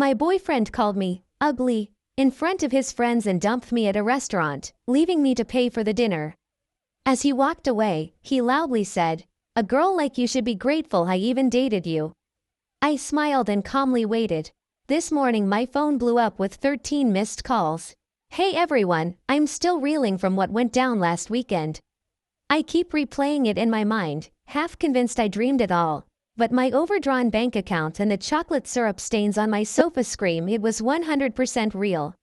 My boyfriend called me ugly in front of his friends and dumped me at a restaurant, leaving me to pay for the dinner. As he walked away, he loudly said, "A girl like you should be grateful I even dated you." I smiled and calmly waited. This morning my phone blew up with 13 missed calls. Hey everyone, I'm still reeling from what went down last weekend. I keep replaying it in my mind, half convinced I dreamed it all. But my overdrawn bank account and the chocolate syrup stains on my sofa scream it was 100% real.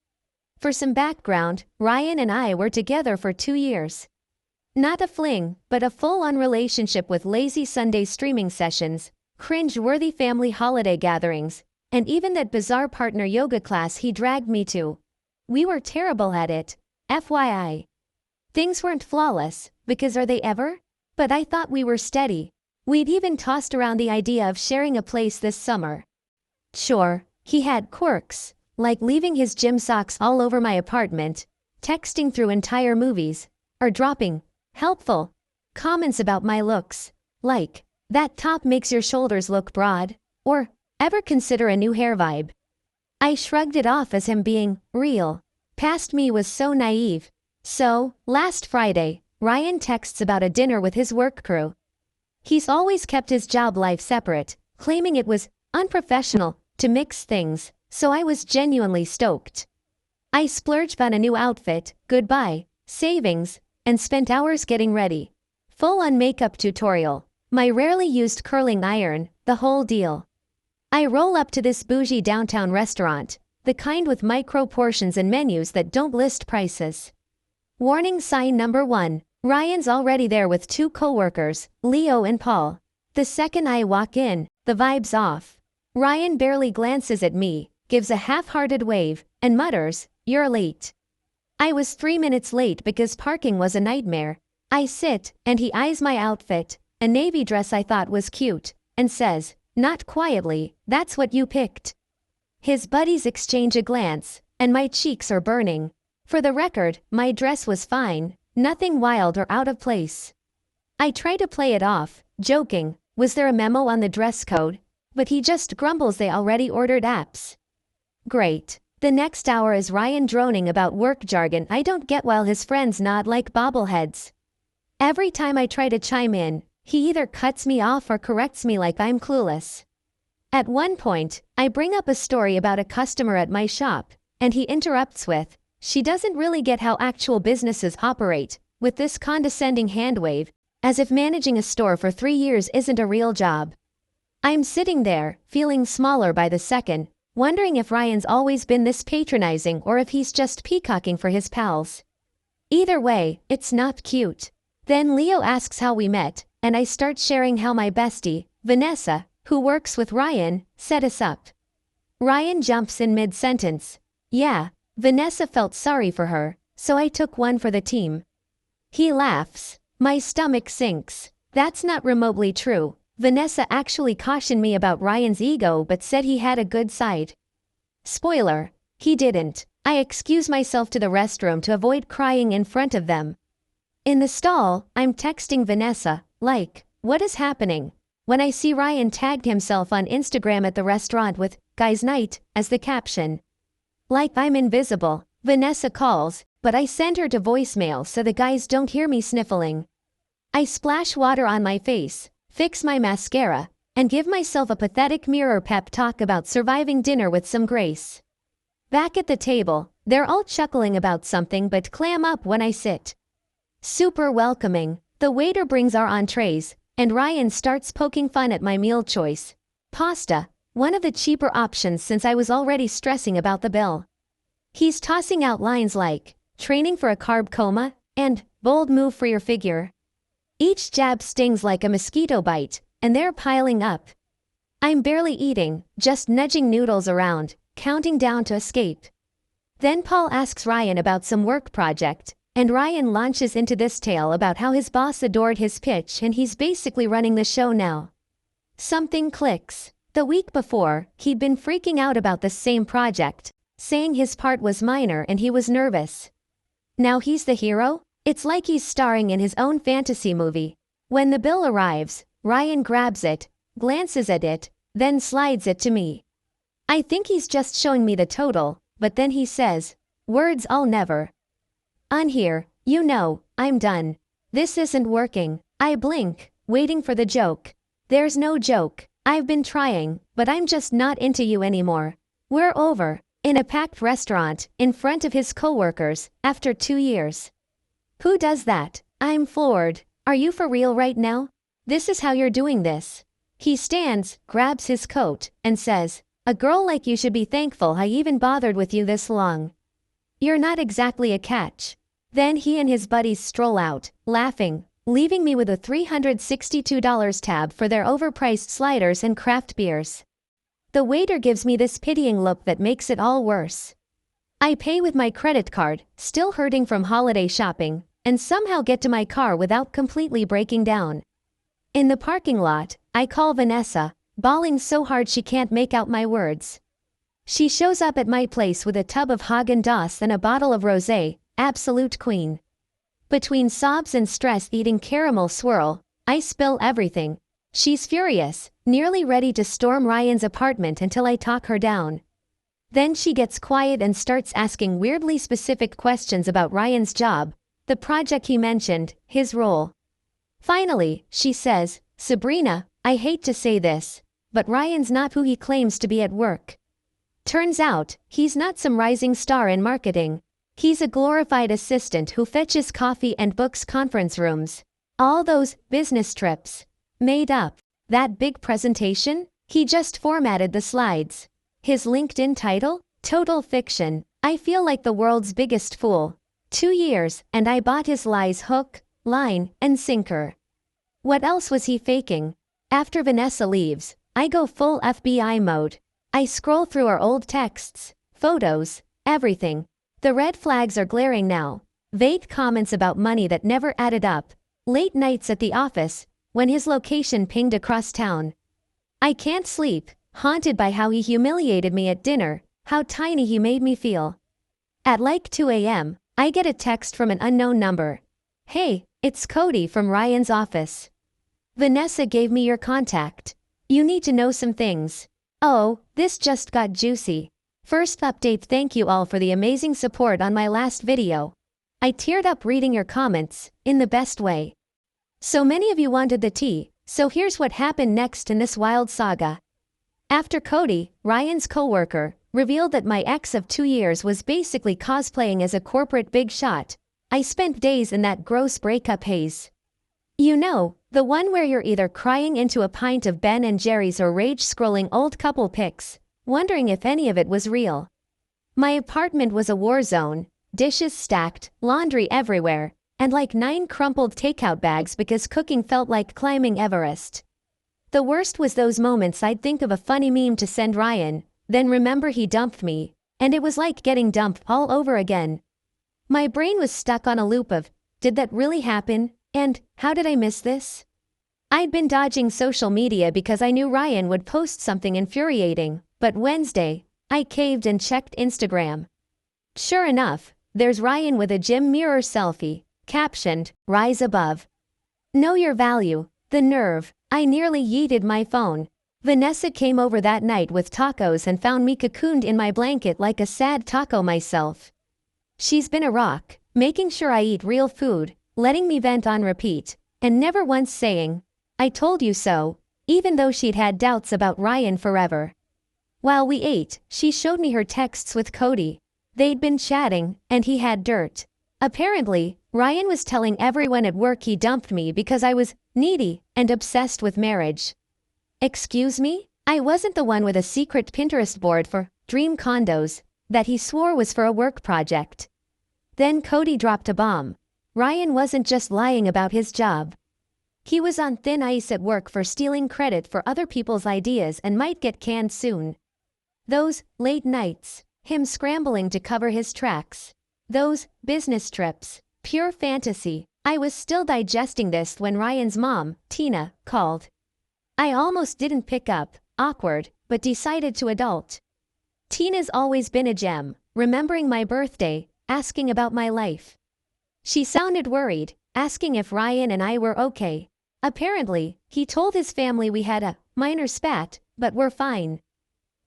For some background, Ryan and I were together for 2 years. Not a fling, but a full-on relationship with lazy Sunday streaming sessions, cringe-worthy family holiday gatherings, and even that bizarre partner yoga class he dragged me to. We were terrible at it, FYI. Things weren't flawless, because are they ever? But I thought we were steady. We'd even tossed around the idea of sharing a place this summer. Sure, he had quirks, like leaving his gym socks all over my apartment, texting through entire movies, or dropping helpful comments about my looks, like, "That top makes your shoulders look broad," or, "Ever consider a new hair vibe?" I shrugged it off as him being real. Past me was so naive. So, last Friday, Ryan texts about a dinner with his work crew. He's always kept his job life separate, claiming it was unprofessional to mix things, so I was genuinely stoked. I splurged on a new outfit, goodbye, savings, and spent hours getting ready. Full-on makeup tutorial, my rarely used curling iron, the whole deal. I roll up to this bougie downtown restaurant, the kind with micro portions and menus that don't list prices. Warning sign number 1. Ryan's already there with 2 coworkers, Leo and Paul. The second I walk in, the vibe's off. Ryan barely glances at me, gives a half-hearted wave, and mutters, "You're late." I was 3 minutes late because parking was a nightmare. I sit, and he eyes my outfit, a navy dress I thought was cute, and says, not quietly, "That's what you picked." His buddies exchange a glance, and my cheeks are burning. For the record, my dress was fine, nothing wild or out of place. I try to play it off, joking, "Was there a memo on the dress code?" But he just grumbles they already ordered apps. Great. The next hour is Ryan droning about work jargon I don't get while his friends nod like bobbleheads. Every time I try to chime in, he either cuts me off or corrects me like I'm clueless. At one point, I bring up a story about a customer at my shop, and he interrupts with, "She doesn't really get how actual businesses operate," with this condescending handwave, as if managing a store for 3 years isn't a real job. I'm sitting there, feeling smaller by the second, wondering if Ryan's always been this patronizing or if he's just peacocking for his pals. Either way, it's not cute. Then Leo asks how we met, and I start sharing how my bestie, Vanessa, who works with Ryan, set us up. Ryan jumps in mid-sentence. "Yeah, Vanessa felt sorry for her, so I took one for the team." He laughs. My stomach sinks. That's not remotely true. Vanessa actually cautioned me about Ryan's ego but said he had a good side. Spoiler, he didn't. I excuse myself to the restroom to avoid crying in front of them. In the stall, I'm texting Vanessa, like, "What is happening?" when I see Ryan tagged himself on Instagram at the restaurant with "Guys Night" as the caption. Like I'm invisible, Vanessa calls, but I send her to voicemail so the guys don't hear me sniffling. I splash water on my face, fix my mascara, and give myself a pathetic mirror pep talk about surviving dinner with some grace. Back at the table, they're all chuckling about something but clam up when I sit. Super welcoming, the waiter brings our entrees, and Ryan starts poking fun at my meal choice. Pasta, one of the cheaper options since I was already stressing about the bill. He's tossing out lines like, "Training for a carb coma," and "Bold move for your figure." Each jab stings like a mosquito bite, and they're piling up. I'm barely eating, just nudging noodles around, counting down to escape. Then Paul asks Ryan about some work project, and Ryan launches into this tale about how his boss adored his pitch and he's basically running the show now. Something clicks. The week before, he'd been freaking out about the same project, saying his part was minor and he was nervous. Now he's the hero? It's like he's starring in his own fantasy movie. When the bill arrives, Ryan grabs it, glances at it, then slides it to me. I think he's just showing me the total, but then he says, words I'll never unhear. You know, I'm done. This isn't working. I blink, waiting for the joke. There's no joke. I've been trying, but I'm just not into you anymore. We're over. In a packed restaurant, in front of his coworkers, after 2 years. Who does that? I'm floored. Are you for real right now? This is how you're doing this. He stands, grabs his coat, and says, a girl like you should be thankful I even bothered with you this long. You're not exactly a catch. Then he and his buddies stroll out, laughing, leaving me with a $362 tab for their overpriced sliders and craft beers. The waiter gives me this pitying look that makes it all worse. I pay with my credit card, still hurting from holiday shopping, and somehow get to my car without completely breaking down. In the parking lot, I call Vanessa, bawling so hard she can't make out my words. She shows up at my place with a tub of Haagen-Dazs and a bottle of rosé, absolute queen. Between sobs and stress eating caramel swirl, I spill everything. She's furious, nearly ready to storm Ryan's apartment until I talk her down. Then she gets quiet and starts asking weirdly specific questions about Ryan's job, the project he mentioned, his role. Finally, she says, Sabrina, I hate to say this, but Ryan's not who he claims to be at work. Turns out, he's not some rising star in marketing. He's a glorified assistant who fetches coffee and books conference rooms. All those business trips. Made up. That big presentation? He just formatted the slides. His LinkedIn title? Total fiction. I feel like the world's biggest fool. 2 years, and I bought his lies hook, line, and sinker. What else was he faking? After Vanessa leaves, I go full FBI mode. I scroll through our old texts, photos, everything. The red flags are glaring now. Vague comments about money that never added up. Late nights at the office, when his location pinged across town. I can't sleep, haunted by how he humiliated me at dinner, how tiny he made me feel. At like 2 a.m., I get a text from an unknown number. Hey, it's Cody from Ryan's office. Vanessa gave me your contact. You need to know some things. Oh, this just got juicy. First update, thank you all for the amazing support on my last video. I teared up reading your comments, in the best way. So many of you wanted the tea, so here's what happened next in this wild saga. After Cody, Ryan's coworker, revealed that my ex of 2 years was basically cosplaying as a corporate big shot, I spent days in that gross breakup haze. You know, the one where you're either crying into a pint of Ben & Jerry's or rage-scrolling old couple pics, wondering if any of it was real. My apartment was a war zone, dishes stacked, laundry everywhere, and like 9 crumpled takeout bags because cooking felt like climbing Everest. The worst was those moments I'd think of a funny meme to send Ryan, then remember he dumped me, and it was like getting dumped all over again. My brain was stuck on a loop of, did that really happen? And, how did I miss this? I'd been dodging social media because I knew Ryan would post something infuriating, but Wednesday, I caved and checked Instagram. Sure enough, there's Ryan with a gym mirror selfie, captioned, Rise Above. Know your value, the nerve. I nearly yeeted my phone. Vanessa came over that night with tacos and found me cocooned in my blanket like a sad taco myself. She's been a rock, making sure I eat real food, letting me vent on repeat, and never once saying, I told you so, even though she'd had doubts about Ryan forever. While we ate, she showed me her texts with Cody. They'd been chatting, and he had dirt. Apparently, Ryan was telling everyone at work he dumped me because I was needy and obsessed with marriage. Excuse me? I wasn't the one with a secret Pinterest board for dream condos that he swore was for a work project. Then Cody dropped a bomb. Ryan wasn't just lying about his job. He was on thin ice at work for stealing credit for other people's ideas and might get canned soon. Those late nights, him scrambling to cover his tracks. Those business trips, pure fantasy. I was still digesting this when Ryan's mom, Tina, called. I almost didn't pick up, awkward, but decided to adult. Tina's always been a gem, remembering my birthday, asking about my life. She sounded worried, asking if Ryan and I were okay. Apparently, he told his family we had a minor spat, but we're fine.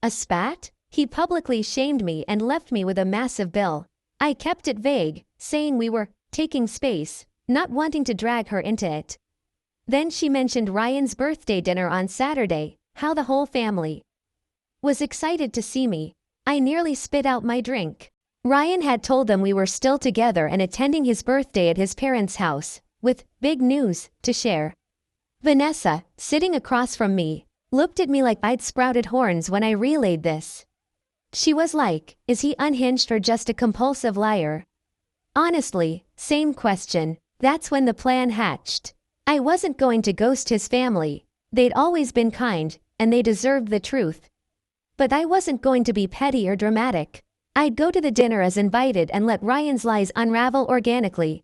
A spat? He publicly shamed me and left me with a massive bill. I kept it vague, saying we were taking space, not wanting to drag her into it. Then she mentioned Ryan's birthday dinner on Saturday, how the whole family was excited to see me. I nearly spit out my drink. Ryan had told them we were still together and attending his birthday at his parents' house, with big news to share. Vanessa, sitting across from me, looked at me like I'd sprouted horns when I relayed this. She was like, is he unhinged or just a compulsive liar? Honestly, same question. That's when the plan hatched. I wasn't going to ghost his family. They'd always been kind, and they deserved the truth. But I wasn't going to be petty or dramatic. I'd go to the dinner as invited and let Ryan's lies unravel organically.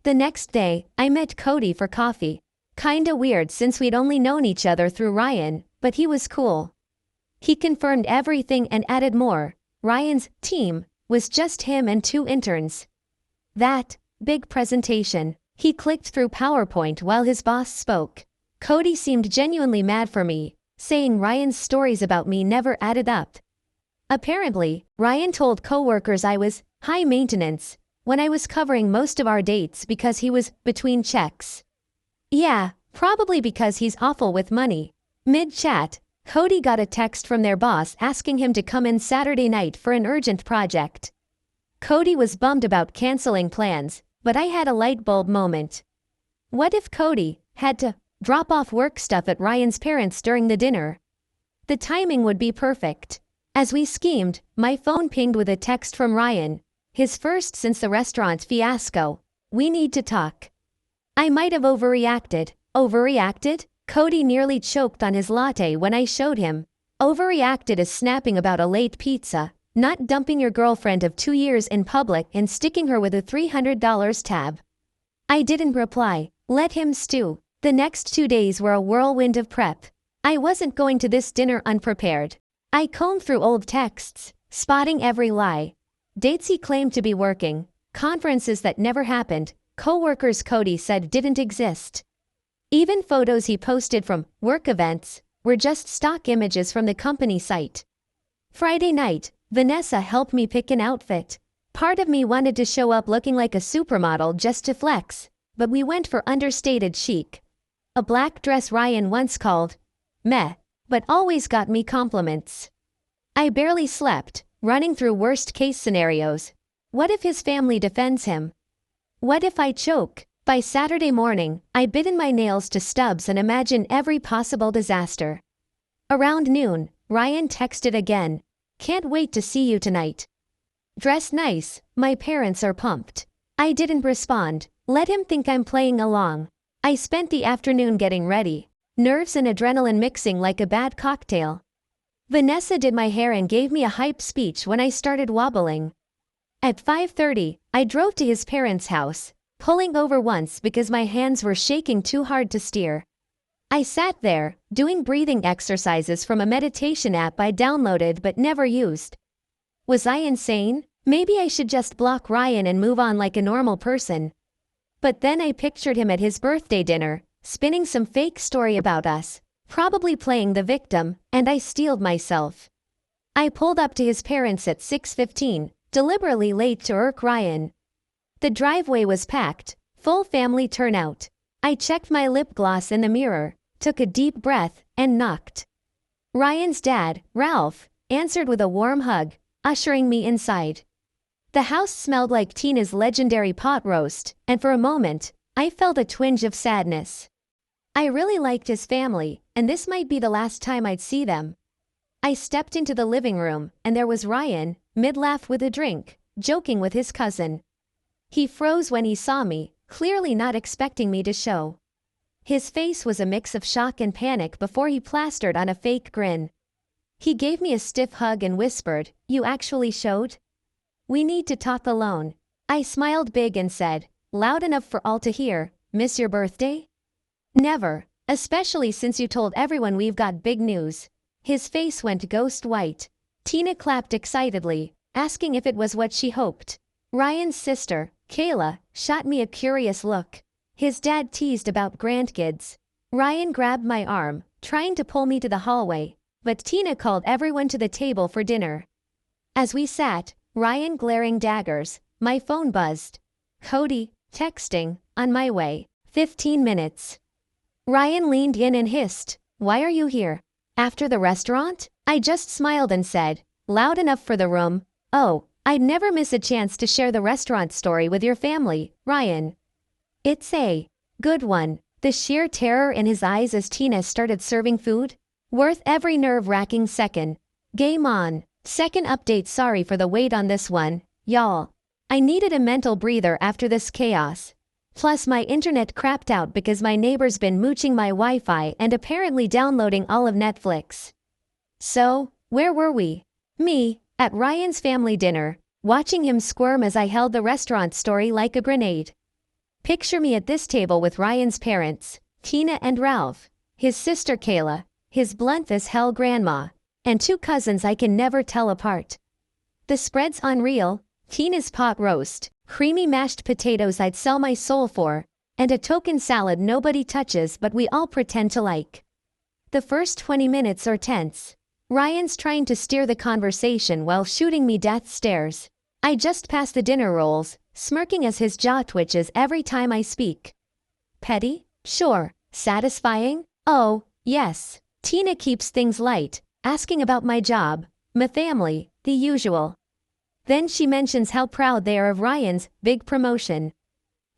The next day, I met Cody for coffee. Kinda weird since we'd only known each other through Ryan, but he was cool. He confirmed everything and added more. Ryan's team was just him and 2 interns. That big presentation. He clicked through PowerPoint while his boss spoke. Cody seemed genuinely mad for me, saying Ryan's stories about me never added up. Apparently, Ryan told coworkers I was high maintenance when I was covering most of our dates because he was between checks. Yeah, probably because he's awful with money. Mid-chat, Cody got a text from their boss asking him to come in Saturday night for an urgent project. Cody was bummed about canceling plans, but I had a light bulb moment. What if Cody had to drop off work stuff at Ryan's parents during the dinner? The timing would be perfect. As we schemed, my phone pinged with a text from Ryan, his first since the restaurant fiasco. We need to talk. I might have overreacted. Overreacted? Cody nearly choked on his latte when I showed him. Overreacted is snapping about a late pizza, not dumping your girlfriend of 2 years in public and sticking her with a $300 tab. I didn't reply. Let him stew. The next 2 days were a whirlwind of prep. I wasn't going to this dinner unprepared. I combed through old texts, spotting every lie. Dates he claimed to be working, conferences that never happened, coworkers Cody said didn't exist. Even photos he posted from work events were just stock images from the company site. Friday night, Vanessa helped me pick an outfit. Part of me wanted to show up looking like a supermodel just to flex, but we went for understated chic. A black dress Ryan once called meh, but always got me compliments. I barely slept, running through worst-case scenarios. What if his family defends him? What if I choke? By Saturday morning, I bitten my nails to stubs and imagined every possible disaster. Around noon, Ryan texted again. Can't wait to see you tonight. Dress nice, my parents are pumped. I didn't respond. Let him think I'm playing along. I spent the afternoon getting ready. Nerves and adrenaline mixing like a bad cocktail. Vanessa did my hair and gave me a hype speech when I started wobbling. At 5:30, I drove to his parents' house, pulling over once because my hands were shaking too hard to steer. I sat there, doing breathing exercises from a meditation app I downloaded but never used. Was I insane? Maybe I should just block Ryan and move on like a normal person. But then I pictured him at his birthday dinner, spinning some fake story about us, probably playing the victim, and I steeled myself. I pulled up to his parents at 6:15, deliberately late to irk Ryan. The driveway was packed, full family turnout. I checked my lip gloss in the mirror, took a deep breath, and knocked. Ryan's dad, Ralph, answered with a warm hug, ushering me inside. The house smelled like Tina's legendary pot roast, and for a moment, I felt a twinge of sadness. I really liked his family, and this might be the last time I'd see them. I stepped into the living room, and there was Ryan, mid-laugh with a drink, joking with his cousin. He froze when he saw me, clearly not expecting me to show. His face was a mix of shock and panic before he plastered on a fake grin. He gave me a stiff hug and whispered, "You actually showed? We need to talk alone." I smiled big and said, loud enough for all to hear, "Miss your birthday?" "Never, especially since you told everyone we've got big news." His face went ghost white. Tina clapped excitedly, asking if it was what she hoped. Ryan's sister, Kayla, shot me a curious look. His dad teased about grandkids. Ryan grabbed my arm, trying to pull me to the hallway. but Tina called everyone to the table for dinner. As we sat, Ryan glaring daggers, my phone buzzed. Cody, texting, on my way, 15 minutes. Ryan leaned in and hissed, "Why are you here? After the restaurant?" I just smiled and said, loud enough for the room, "Oh, I'd never miss a chance to share the restaurant story with your family, Ryan." It's a good one. The sheer terror in his eyes as Tina started serving food. Worth every nerve-wracking second. Game on. Second update. Sorry for the wait on this one, y'all. I needed a mental breather after this chaos. Plus my internet crapped out because my neighbor's been mooching my Wi-Fi and apparently downloading all of Netflix. So, where were we? Me, at Ryan's family dinner, watching him squirm as I held the restaurant story like a grenade. Picture me at this table with Ryan's parents, Tina and Ralph, his sister Kayla, his blunt as hell grandma, and two cousins I can never tell apart. The spread's unreal, Tina's pot roast, creamy mashed potatoes I'd sell my soul for, and a token salad nobody touches but we all pretend to like. The first 20 minutes are tense. Ryan's trying to steer the conversation while shooting me death stares. I just pass the dinner rolls, smirking as his jaw twitches every time I speak. Petty? Sure. Satisfying? Oh, yes. Tina keeps things light, asking about my job, my family, the usual. Then she mentions how proud they are of Ryan's big promotion.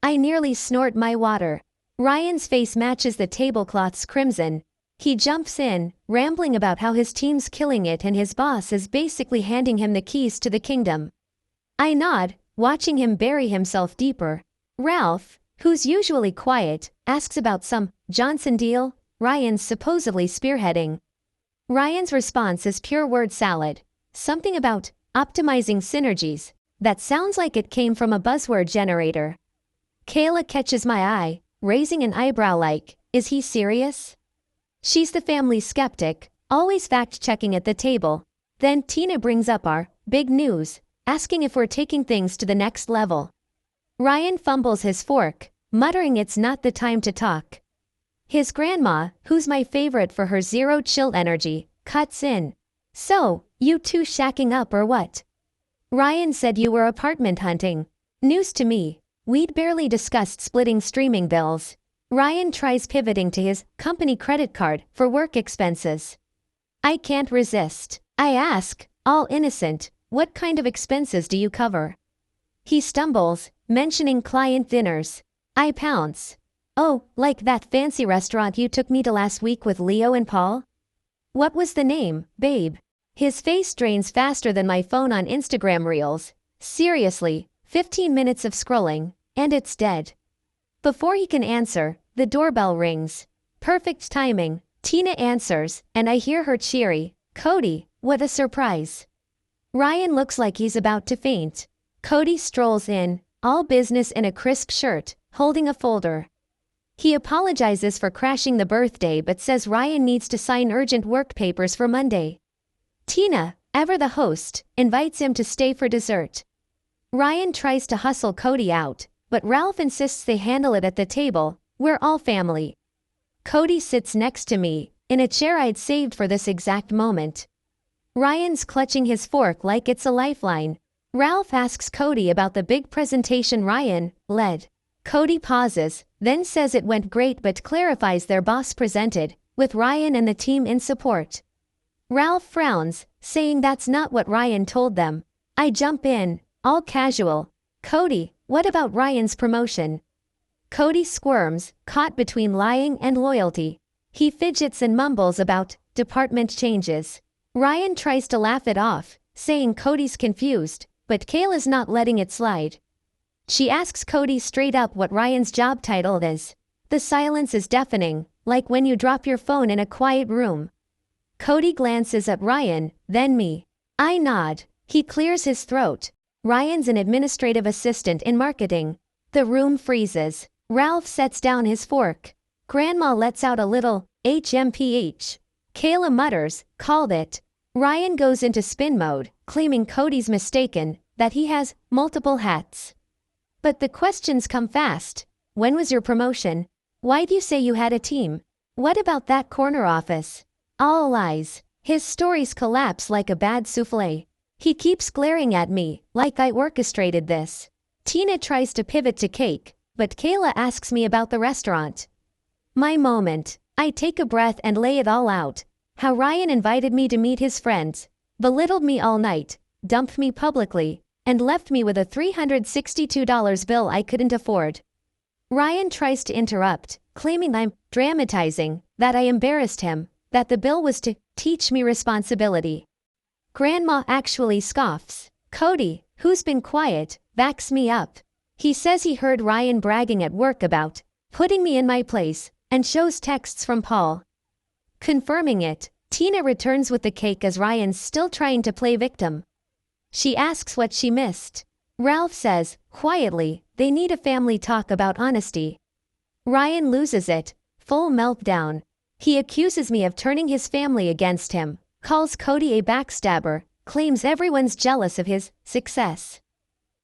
I nearly snort my water. Ryan's face matches the tablecloth's crimson. He jumps in, rambling about how his team's killing it and his boss is basically handing him the keys to the kingdom. I nod, watching him bury himself deeper. Ralph, who's usually quiet, asks about some Johnson deal Ryan's supposedly spearheading. Ryan's response is pure word salad. Something about optimizing synergies. That sounds like it came from a buzzword generator. Kayla catches my eye, raising an eyebrow like, is he serious? She's the family skeptic, always fact-checking at the table. Then Tina brings up our big news, asking if we're taking things to the next level. Ryan fumbles his fork, muttering it's not the time to talk. His grandma, who's my favorite for her zero-chill energy, cuts in. So, you two shacking up or what? Ryan said you were apartment hunting. News to me. We'd barely discussed splitting streaming bills. Ryan tries pivoting to his company credit card for work expenses. I can't resist. I ask, all innocent, what kind of expenses do you cover? He stumbles, mentioning client dinners. I pounce. Oh, like that fancy restaurant you took me to last week with Leo and Paul? What was the name, babe? His face drains faster than my phone on Instagram Reels. Seriously, 15 minutes of scrolling, and it's dead. Before he can answer, the doorbell rings. Perfect timing. Tina answers, and I hear her cheery, Cody, what a surprise. Ryan looks like he's about to faint. Cody strolls in, all business in a crisp shirt, holding a folder. He apologizes for crashing the birthday but says Ryan needs to sign urgent work papers for Monday. Tina, ever the host, invites him to stay for dessert. Ryan tries to hustle Cody out, but Ralph insists they handle it at the table. We're all family. Cody sits next to me, in a chair I'd saved for this exact moment. Ryan's clutching his fork like it's a lifeline. Ralph asks Cody about the big presentation Ryan led. Cody pauses, then says it went great but clarifies their boss presented, with Ryan and the team in support. Ralph frowns, saying that's not what Ryan told them. I jump in, all casual. Cody, what about Ryan's promotion? Cody squirms, caught between lying and loyalty. He fidgets and mumbles about department changes. Ryan tries to laugh it off, saying Cody's confused, but Kayla's not letting it slide. She asks Cody straight up what Ryan's job title is. The silence is deafening, like when you drop your phone in a quiet room. Cody glances at Ryan, then me. I nod. He clears his throat. Ryan's an administrative assistant in marketing. The room freezes. Ralph sets down his fork. Grandma lets out a little HMPH. Kayla mutters, called it. Ryan goes into spin mode, claiming Cody's mistaken, that he has multiple hats. But the questions come fast. When was your promotion? Why'd you say you had a team? What about that corner office? All lies. His stories collapse like a bad souffle. He keeps glaring at me, like I orchestrated this. Tina tries to pivot to cake, but Kayla asks me about the restaurant. My moment. I take a breath and lay it all out. How Ryan invited me to meet his friends, belittled me all night, dumped me publicly, and left me with a $362 bill I couldn't afford. Ryan tries to interrupt, claiming I'm dramatizing, that I embarrassed him, that the bill was to teach me responsibility. Grandma actually scoffs. Cody, who's been quiet, backs me up. He says he heard Ryan bragging at work about putting me in my place, and shows texts from Paul confirming it. Tina returns with the cake as Ryan's still trying to play victim. She asks what she missed. Ralph says, quietly, they need a family talk about honesty. Ryan loses it, full meltdown. He accuses me of turning his family against him, calls Cody a backstabber, claims everyone's jealous of his success.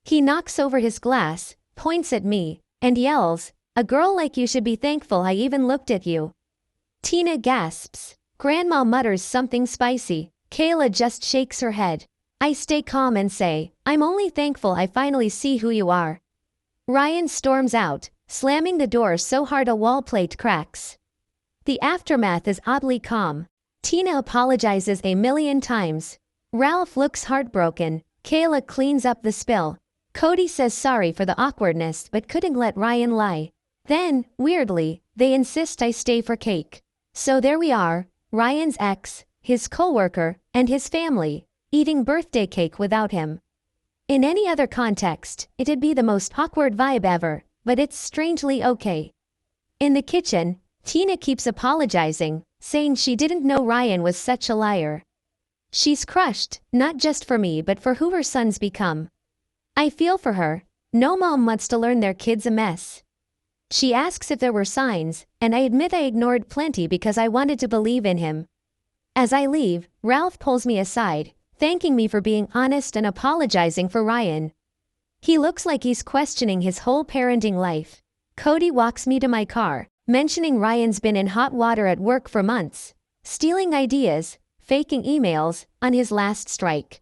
He knocks over his glass, points at me, and yells, "A girl like you should be thankful I even looked at you." Tina gasps. Grandma mutters something spicy. Kayla just shakes her head. I stay calm and say, I'm only thankful I finally see who you are. Ryan storms out, slamming the door so hard a wall plate cracks. The aftermath is oddly calm. Tina apologizes a million times. Ralph looks heartbroken. Kayla cleans up the spill. Cody says sorry for the awkwardness but couldn't let Ryan lie. Then, weirdly, they insist I stay for cake. So there we are, Ryan's ex, his coworker, and his family, eating birthday cake without him. In any other context, it'd be the most awkward vibe ever, but it's strangely okay. In the kitchen, Tina keeps apologizing, saying she didn't know Ryan was such a liar. She's crushed, not just for me but for who her son's become. I feel for her. No mom wants to learn their kid's a mess. She asks if there were signs, and I admit I ignored plenty because I wanted to believe in him. As I leave, Ralph pulls me aside, thanking me for being honest and apologizing for Ryan. He looks like he's questioning his whole parenting life. Cody walks me to my car, mentioning Ryan's been in hot water at work for months, stealing ideas, faking emails, on his last strike.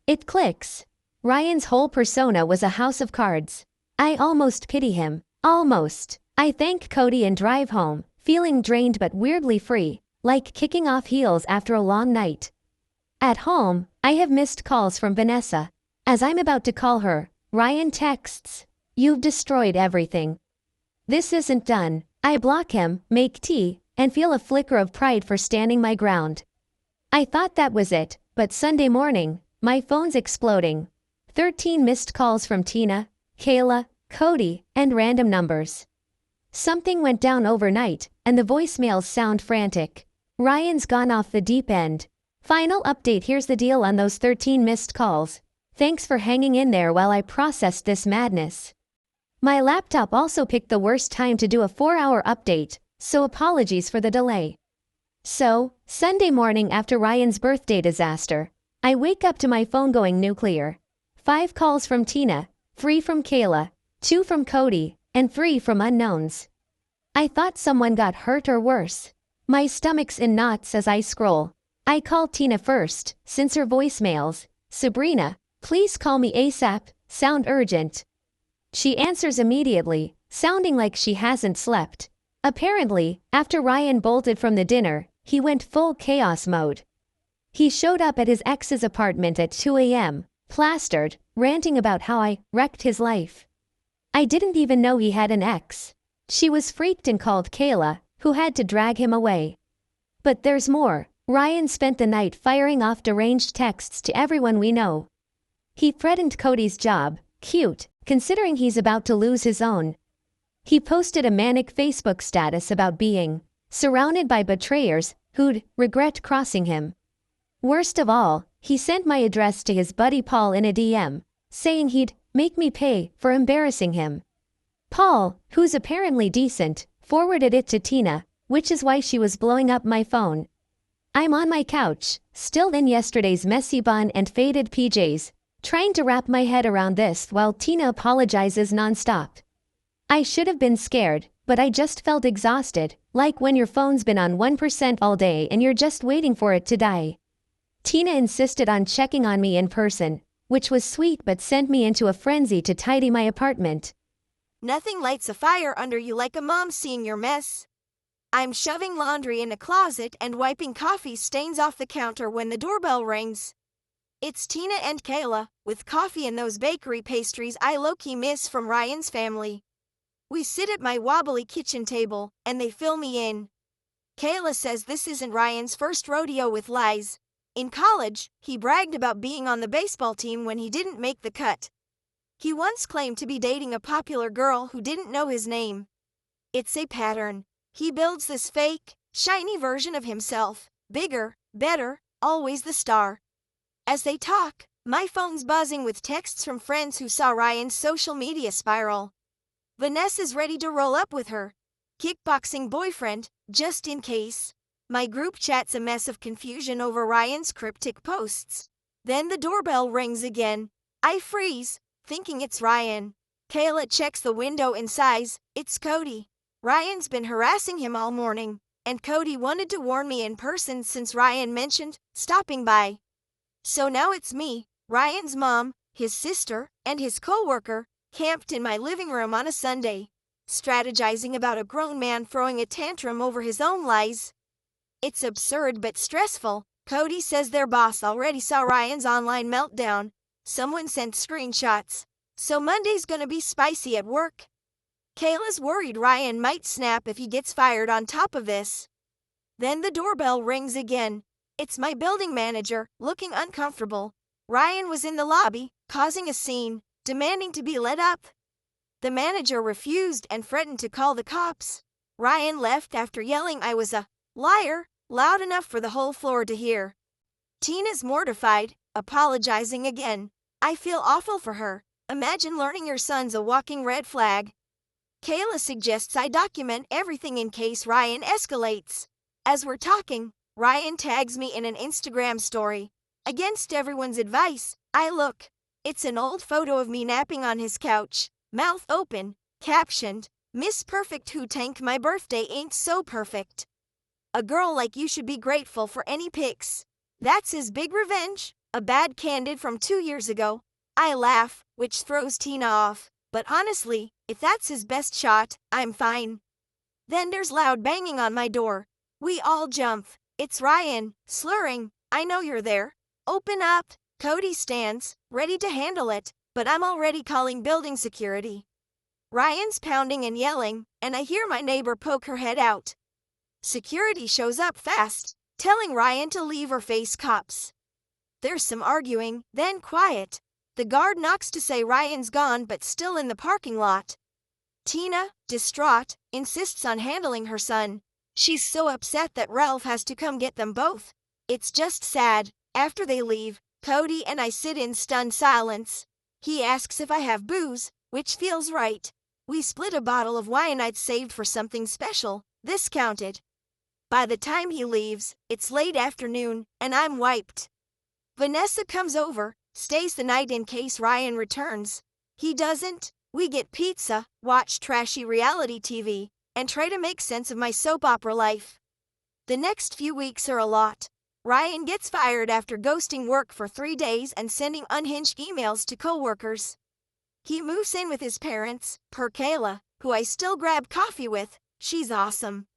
It clicks. Ryan's whole persona was a house of cards. I almost pity him. Almost. I thank Cody and drive home, feeling drained but weirdly free, like kicking off heels after a long night. At home, I have missed calls from Vanessa. As I'm about to call her, Ryan texts, "You've destroyed everything." This isn't done. I block him, make tea, and feel a flicker of pride for standing my ground. I thought that was it, but Sunday morning, my phone's exploding. 13 missed calls from Tina, Kayla, Cody, and random numbers. Something went down overnight, and the voicemails sound frantic. Ryan's gone off the deep end. Final update: here's the deal on those 13 missed calls. Thanks for hanging in there while I processed this madness. My laptop also picked the worst time to do a 4-hour update, so apologies for the delay. So, Sunday morning after Ryan's birthday disaster, I wake up to my phone going nuclear. 5 calls from Tina, 3 from Kayla, 2 from Cody, and 3 from unknowns. I thought someone got hurt or worse. My stomach's in knots as I scroll. I call Tina first, since her voicemails, "Sabrina, please call me ASAP, sound urgent." She answers immediately, sounding like she hasn't slept. Apparently, after Ryan bolted from the dinner, he went full chaos mode. He showed up at his ex's apartment at 2 a.m., plastered, ranting about how I wrecked his life. I didn't even know he had an ex. She was freaked and called Kayla, who had to drag him away. But there's more. Ryan spent the night firing off deranged texts to everyone we know. He threatened Cody's job, cute, considering he's about to lose his own. He posted a manic Facebook status about being surrounded by betrayers who'd regret crossing him. Worst of all, he sent my address to his buddy Paul in a DM, saying he'd make me pay for embarrassing him. Paul, who's apparently decent, forwarded it to Tina, which is why she was blowing up my phone. I'm on my couch, still in yesterday's messy bun and faded PJs, trying to wrap my head around this while Tina apologizes nonstop. I should have been scared, but I just felt exhausted, like when your phone's been on 1% all day and you're just waiting for it to die. Tina insisted on checking on me in person, which was sweet but sent me into a frenzy to tidy my apartment. Nothing lights a fire under you like a mom seeing your mess. I'm shoving laundry in a closet and wiping coffee stains off the counter when the doorbell rings. It's Tina and Kayla, with coffee and those bakery pastries I low-key miss from Ryan's family. We sit at my wobbly kitchen table, and they fill me in. Kayla says this isn't Ryan's first rodeo with lies. In college, he bragged about being on the baseball team when he didn't make the cut. He once claimed to be dating a popular girl who didn't know his name. It's a pattern. He builds this fake, shiny version of himself, bigger, better, always the star. As they talk, my phone's buzzing with texts from friends who saw Ryan's social media spiral. Vanessa's ready to roll up with her kickboxing boyfriend, just in case. My group chat's a mess of confusion over Ryan's cryptic posts. Then the doorbell rings again. I freeze, thinking it's Ryan. Kayla checks the window and sighs. It's Cody. Ryan's been harassing him all morning, and Cody wanted to warn me in person since Ryan mentioned stopping by. So now it's me, Ryan's mom, his sister, and his co-worker, camped in my living room on a Sunday, strategizing about a grown man throwing a tantrum over his own lies. It's absurd but stressful. Cody says their boss already saw Ryan's online meltdown. Someone sent screenshots. So Monday's gonna be spicy at work. Kayla's worried Ryan might snap if he gets fired on top of this. Then the doorbell rings again. It's my building manager, looking uncomfortable. Ryan was in the lobby, causing a scene, demanding to be let up. The manager refused and threatened to call the cops. Ryan left after yelling I was a liar, loud enough for the whole floor to hear. Tina's mortified, apologizing again. I feel awful for her. Imagine learning your son's a walking red flag. Kayla suggests I document everything in case Ryan escalates. As we're talking, Ryan tags me in an Instagram story. Against everyone's advice, I look. It's an old photo of me napping on his couch, mouth open, captioned, Miss Perfect who tank my birthday ain't so perfect. A girl like you should be grateful for any pics. That's his big revenge, a bad candid from 2 years ago. I laugh, which throws Tina off, but honestly, if that's his best shot, I'm fine. Then there's loud banging on my door. We all jump. It's Ryan, slurring, I know you're there. Open up. Cody stands, ready to handle it, but I'm already calling building security. Ryan's pounding and yelling, and I hear my neighbor poke her head out. Security shows up fast, telling Ryan to leave or face cops. There's some arguing, then quiet. The guard knocks to say Ryan's gone but still in the parking lot. Tina, distraught, insists on handling her son. She's so upset that Ralph has to come get them both. It's just sad. After they leave, Cody and I sit in stunned silence. He asks if I have booze, which feels right. We split a bottle of wine I'd saved for something special, this counted. By the time he leaves, it's late afternoon, and I'm wiped. Vanessa comes over, stays the night in case Ryan returns. He doesn't. We get pizza, watch trashy reality TV, and try to make sense of my soap opera life. The next few weeks are a lot. Ryan gets fired after ghosting work for 3 days and sending unhinged emails to coworkers. He moves in with his parents, per Kayla, who I still grab coffee with. She's awesome.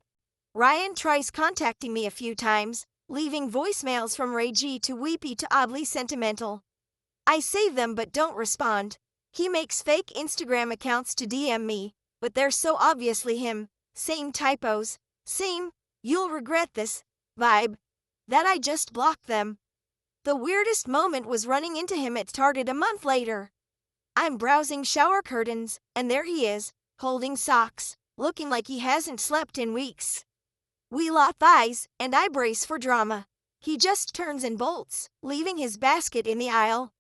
Ryan tries contacting me a few times, leaving voicemails from ragey to weepy to oddly sentimental. I save them but don't respond. He makes fake Instagram accounts to DM me, but they're so obviously him. Same typos, same, you'll regret this, vibe, that I just blocked them. The weirdest moment was running into him at Target a month later. I'm browsing shower curtains, and there he is, holding socks, looking like he hasn't slept in weeks. We lock eyes, and I brace for drama. He just turns and bolts, leaving his basket in the aisle.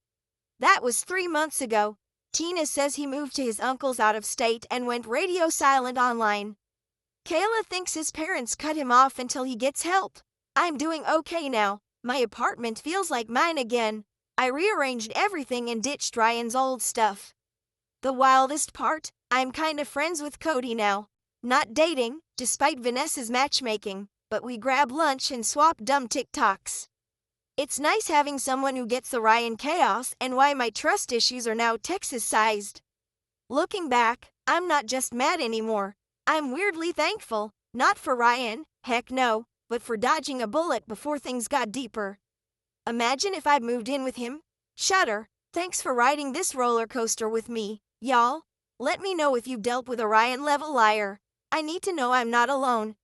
That was 3 months ago. Tina says he moved to his uncle's out of state and went radio silent online. Kayla thinks his parents cut him off until he gets help. I'm doing okay now. My apartment feels like mine again. I rearranged everything and ditched Ryan's old stuff. The wildest part, I'm kind of friends with Cody now. Not dating, despite Vanessa's matchmaking, but we grab lunch and swap dumb TikToks. It's nice having someone who gets the Ryan chaos and why my trust issues are now Texas-sized. Looking back, I'm not just mad anymore. I'm weirdly thankful, not for Ryan, heck no, but for dodging a bullet before things got deeper. Imagine if I'd moved in with him. Shudder. Thanks for riding this roller coaster with me, y'all. Let me know if you've dealt with a Ryan-level liar. I need to know I'm not alone.